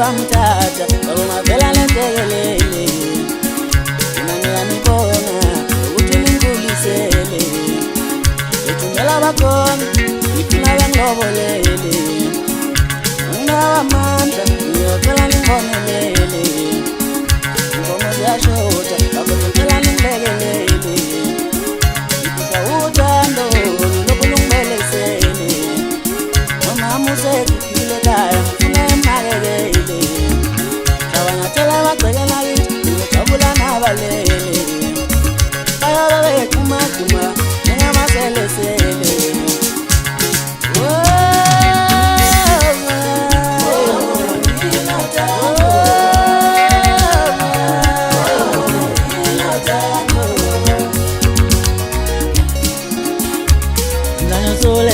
bamthatha bakungavela lentekelele mina ngiyanibona ukuthi ningibulisele ethungela bakhona ngifuna bangilobolele nginabamandla ngiyocela ningibonelele inkomo ziyashoda bakuzocela ningilekelele ngifisa uthando lokhu lungibelesele nomama usekhuphile ekhaya ngifuna emakekele shawanyathela bagcekela kithi ngiyojabula nabalele bayobe bechumaduma njengamaselesele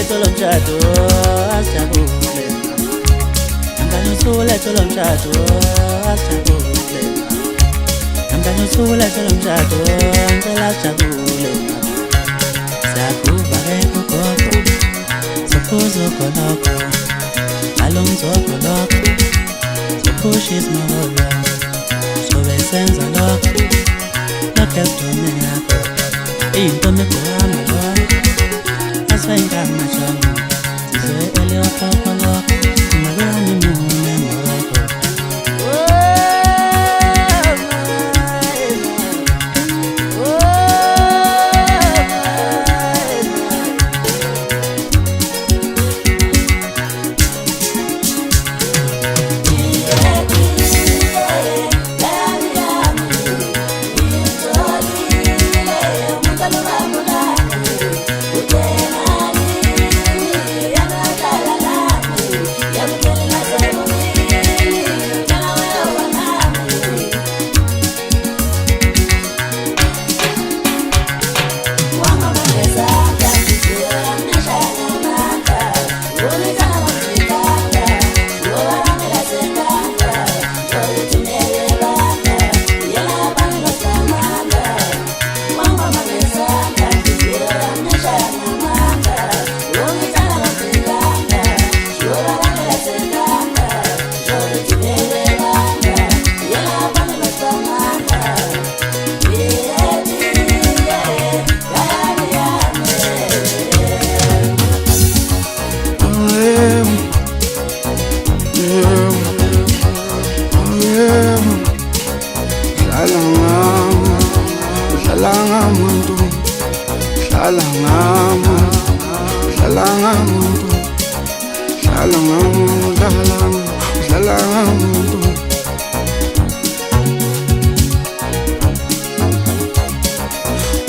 Tolo mshado asijabule Namdanyusule tolo mshado asijabule Namdanyusule tolo mshado ngicela asijabule Sakuba rekukoko Sophuzo koloko Alongizoko loko Sophushi ismolo Sobe senza loko Lokho esijone yakho Into mekuhama loko Asfenga machongo Sizoe ele opapolo Magani mune moroko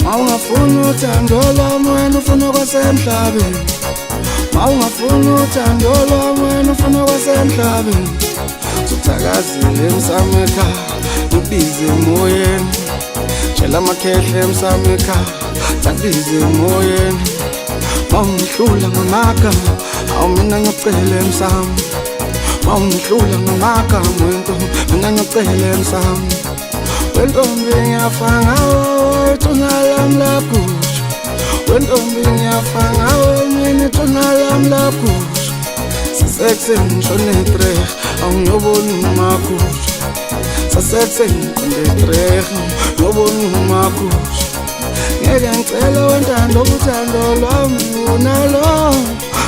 Mawungafuna uthando lwami wena ufuna kwasemhlabeni Mawungafuna uthando lwami wena ufuna kwasemhlabeni Sukuthakazile emsamo ekhaya Ngibize emoyeni Tshela amakhehle emsamo ekhaya Ngibize emoyeni Mawungihlula ngamagama Awu mina ngiyocela emsamo Mawungihlula ngamagama wento Mina ngiyocela emsamo Wentombi ngiyafa ngawe ithuna lami lakusho Wentombi ngiyafa ngawe mina ithuna lami lakusho Sasekuseni ngishone etreha awungiyobona umakusho Sasekuseni ngiqonde etreha ngiyobona umakusho Ngeke ngicela wentando uthando lwami unalo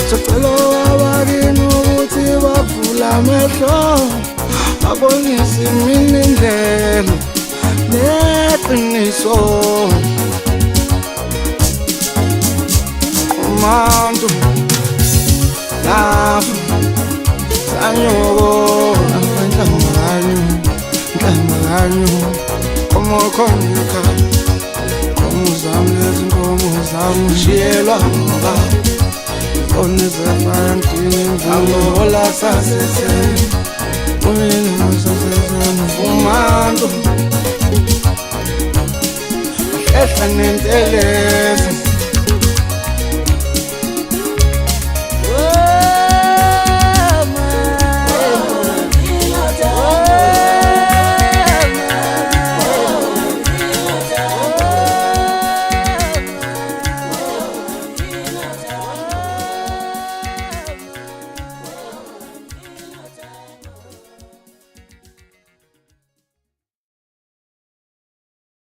Socela wabakini ukuthi bavula amehlo Babonise mina indlela neqiniso Umantu lapho sanyoko Nhlamaganyo Komo khoneka Komo zami lezinkomo zami Shiyelwa ngoba One zafantini Angola saseseni Umina saseseni Umantu Ehla nentelezi